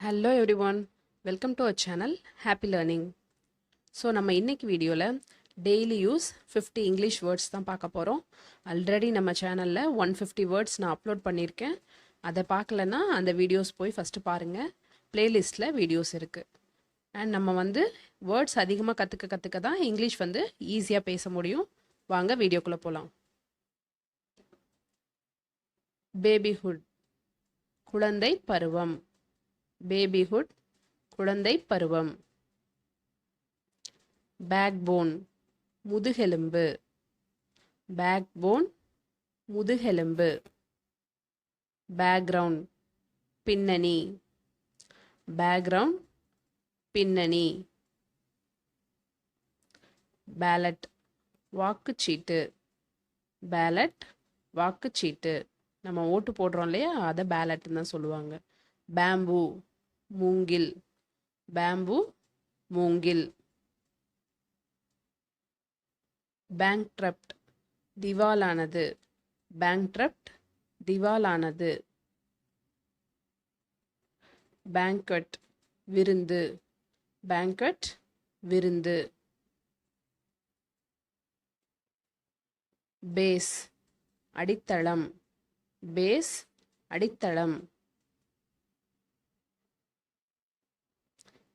Hello everyone, welcome to our channel Happy Learning. So நம்ம இன்னைக்கு வீடியோவில் டெய்லி யூஸ் 50 இங்கிலீஷ் வேர்ட்ஸ் தான் பார்க்க போகிறோம். ஆல்ரெடி நம்ம சேனலில் 150 வேர்ட்ஸ் நான் அப்லோட் பண்ணியிருக்கேன். அதை பார்க்கலன்னா அந்த வீடியோஸ் போய் ஃபஸ்ட்டு பாருங்கள். ப்ளேலிஸ்ட்டில் வீடியோஸ் இருக்குது. அண்ட் நம்ம வேர்ட்ஸ் அதிகமாக கற்றுக்க தான் இங்கிலீஷ் ஈஸியாக பேச முடியும். வாங்க வீடியோக்குள்ளே போகலாம். பேபிஹுட், குழந்தை பருவம். பேபிஹுட், குழந்தை பருவம். பேக்போன், முதுகெலும்பு. பேக்போன், முதுகெலும்பு. பேக்ரவுண்ட், பின்னணி. பேக்ரவுண்ட், பின்னணி. பேலட், வாக்குச்சீட்டு. பேலட், வாக்குச்சீட்டு. நம்ம ஓட்டு போடுறோம் இல்லையா, அதை பேலட்னு தான் சொல்லுவாங்க. பேம்பு, மூங்கில். பேம்பு, மூங்கில். பேங்க்ரப்ட், திவாலானது. பேங்க்ரப்ட், திவாலானது. பேங்க்வெட், விருந்து. பேங்க்வெட், விருந்து. பேஸ், அடித்தளம். பேஸ், அடித்தளம்.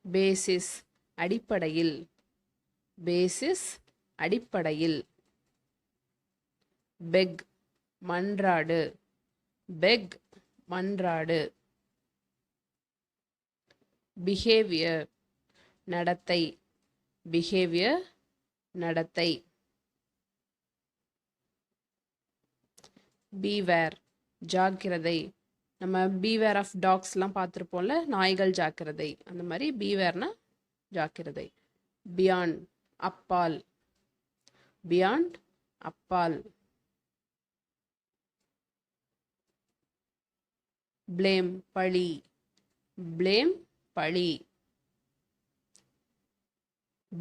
பேசிஸ், அடிப்படையில். பேசிஸ், அடிப்படையில். பெக், மன்றாடு. பெக், மன்றாடு. பிஹேவியர், நடத்தை. பிஹேவியர், நடத்தை. பீவேர், ஜாக்கிரதை. நம்ம பீவேர் ஆஃப் டாக்ஸ்லாம் பார்த்துருப்போம்ல, நாய்கள் ஜாக்கிரதை. அந்த மாதிரி பீவேர்னா ஜாக்கிரதை. பியாண்ட், அப்பால். பியாண்ட், அப்பால். பிளேம், பழி. பிளேம், பழி.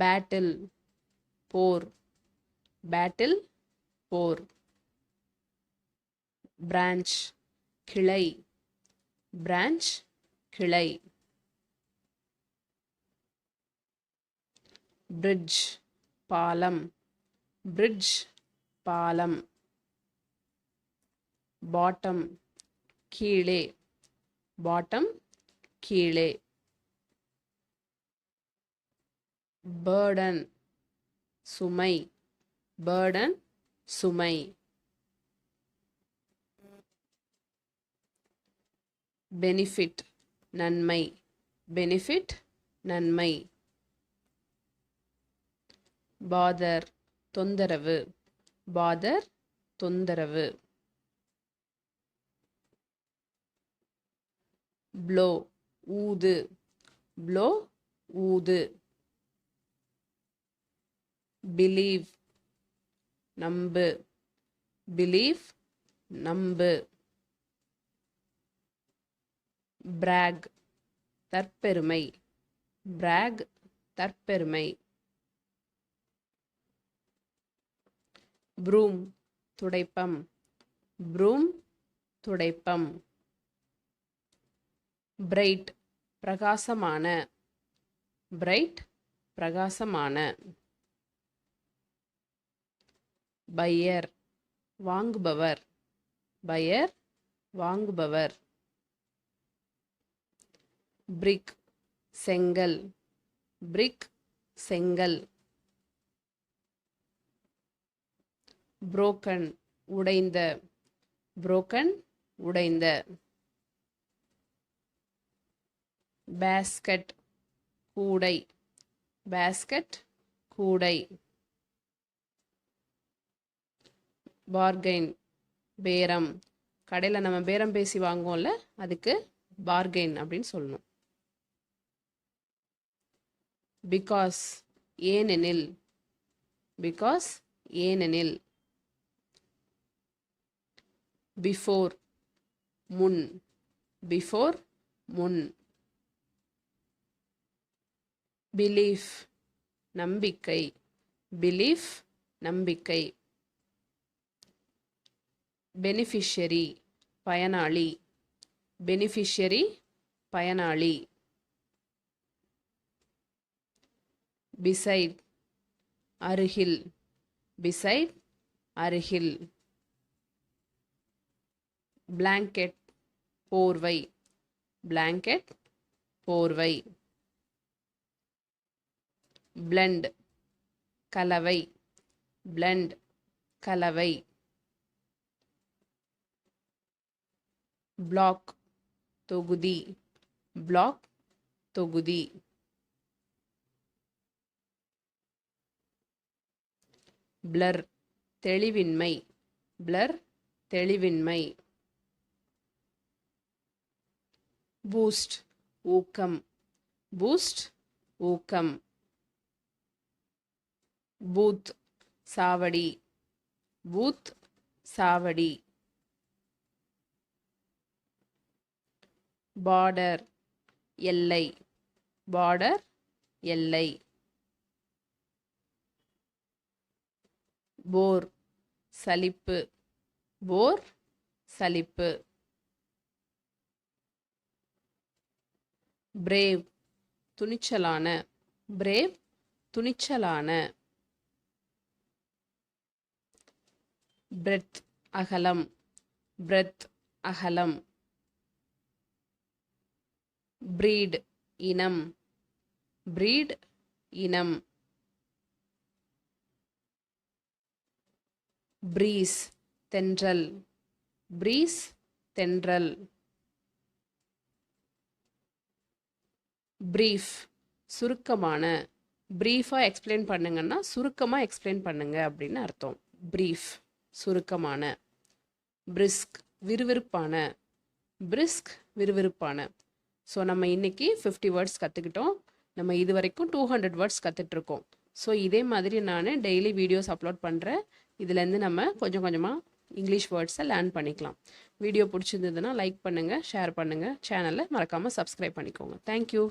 பேட்டில், போர். பேட்டில், போர். பிரான்ச், கிளை. பிரான்ச், கிளை. பிரிட்ஜ், பாலம். பிரிட்ஜ், பாலம். பாட்டம், கீழே. பாட்டம், கீழே. பர்டன், சுமை. பர்டன், சுமை. பெனிஃபிட், நன்மை. பெனிஃபிட், நன்மை. பாதர், தொந்தரவு. பாதர், தொந்தரவு. ப்ளோ, ஊது. ப்ளோ, ஊது. பிலீவ், நம்பு. பிலீவ், நம்பு. பிராக், தற்பெருமை. பிராக், தற்பெருமை. ப்ரூம், துடைப்பம். ப்ரூம், துடைப்பம். பிரைட், பிரகாசமான. பிரைட், பிரகாசமான. பையர், வாங்குபவர். பையர், வாங்குபவர். பிரிக், செங்கல். பிரிக், செங்கல். புரோக்கன், உடைந்த. புரோக்கன், உடைந்த. பேஸ்கட், கூடை. பேஸ்கட், கூடை. பார்கெயின், பேரம். கடையில் நம்ம பேரம் பேசி வாங்குவோம்ல, அதுக்கு பார்கெயின் அப்படின்னு சொல்லணும். பிகாஸ், ஏனெனில். பிகாஸ், ஏனெனில். பிஃபோர், முன். பிஃபோர், முன். பிலீஃப், நம்பிக்கை. பிலீஃப், நம்பிக்கை. பெனிஃபிஷியரி, பயனாளி. பெனிஃபிஷியரி, பயனாளி. beside அருகில் beside அருகில் blanket போர்வை blanket போர்வை blend கலவை blend கலவை block தொகுதி block தொகுதி blur தெளிவின்மை blur தெளிவின்மை boost ஊக்கம் boost ஊக்கம் booth சாவடி booth சாவடி border எல்லை border எல்லை bore சலிப்பு bore சலிப்பு brave துணிச்சலான brave துணிச்சலான breadth அகலம் breadth அகலம் breed இனம் breed இனம் breeze தென்றல் breeze தென்றல் brief சுருக்கமான பிரீஃபாக எக்ஸ்பிளைன் பண்ணுங்கன்னா சுருக்கமாக எக்ஸ்பிளைன் பண்ணுங்க அப்படின்னு அர்த்தம் brief சுருக்கமான brisk விறுவிறுப்பான brisk விறுவிறுப்பான ஸோ நம்ம இன்னைக்கு 50 வேர்ட்ஸ் கற்றுக்கிட்டோம் நம்ம இது வரைக்கும் 200 வேர்ட்ஸ் கற்றுட்ருக்கோம் ஸோ இதே மாதிரி நான் டெய்லி வீடியோஸ் அப்லோட் பண்ணுறேன் இதுலேருந்து நம்ம கொஞ்சம் கொஞ்சமாக இங்கிலீஷ் வேர்ட்ஸை லேர்ன் பண்ணிக்கலாம் வீடியோ பிடிச்சிருந்ததுன்னா லைக் பண்ணுங்கள் ஷேர் பண்ணுங்கள் சேனலை மறக்காமல் சப்ஸ்கிரைப் பண்ணிக்கோங்க தேங்க்யூ